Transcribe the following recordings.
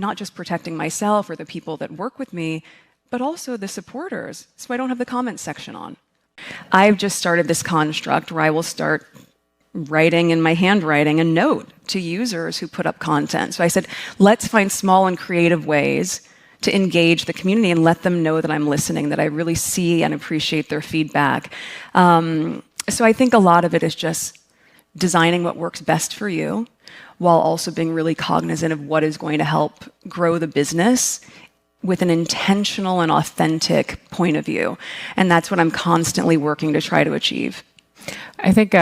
not just protecting myself or the people that work with me, but also the supporters, so I don't have the comments section on. I've just started this construct where I will start writing in my handwriting a note to users who put up content. So I said, let's find small and creative ways to engage the community and let them know that I'm listening, that I really see and appreciate their feedback. So I think a lot of it is just designing what works best for you, while also being really cognizant of what is going to help grow the business with an intentional and authentic point of view. And that's what I'm constantly working to try to achieve. I think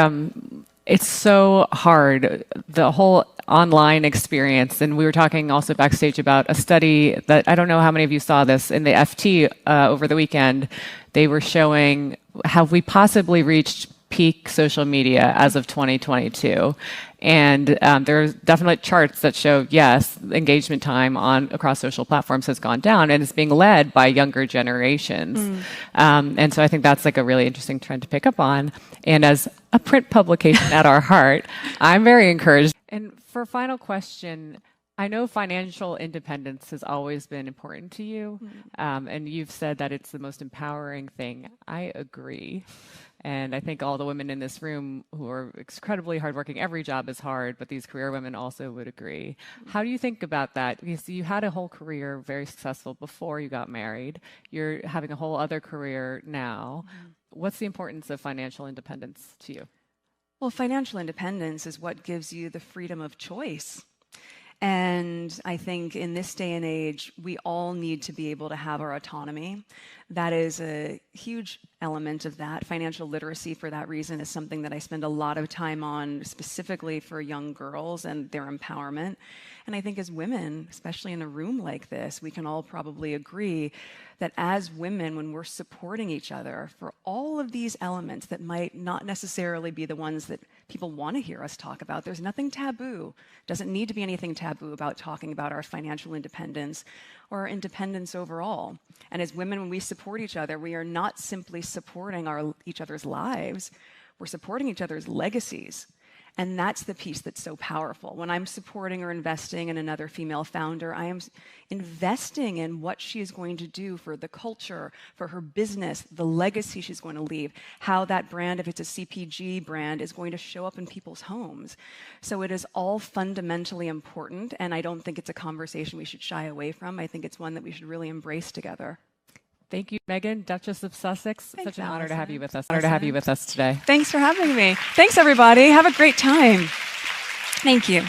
it's so hard, the whole online experience. And we were talking also backstage about a study that, I don't know how many of you saw this, in the FT over the weekend. They were showing, have we possibly reached peak social media as of 2022? And there's definitely charts that show, yes, engagement time across social platforms has gone down, and it's being led by younger generations. And so I think that's like a really interesting trend to pick up on. And as a print publication at our heart, I'm very encouraged. And for a final question, I know financial independence has always been important to you, and you've said that it's the most empowering thing. I agree. And I think all the women in this room who are incredibly hardworking, every job is hard, but these career women also would agree. How do you think about that? Because you had a whole career, very successful, before you got married. You're having a whole other career now. What's the importance of financial independence to you? Well, financial independence is what gives you the freedom of choice. And I think in this day and age, we all need to be able to have our autonomy. That is a huge element of that. Financial literacy, for that reason, is something that I spend a lot of time on, specifically for young girls and their empowerment. And I think as women, especially in a room like this, we can all probably agree that as women, when we're supporting each other for all of these elements that might not necessarily be the ones that people want to hear us talk about, there's nothing taboo. Doesn't need to be anything taboo about talking about our financial independence or our independence overall. And as women, when we support each other, we are not simply supporting each other's lives, we're supporting each other's legacies. And that's the piece that's so powerful. When I'm supporting or investing in another female founder, I am investing in what she is going to do for the culture, for her business, the legacy she's going to leave, how that brand, if it's a CPG brand, is going to show up in people's homes. So it is all fundamentally important, and I don't think it's a conversation we should shy away from. I think it's one that we should really embrace together. Thank you, Meghan, Duchess of Sussex. Thanks, Such an honor to have you with us. Thanks for having me. Thanks, everybody. Have a great time. Thank you.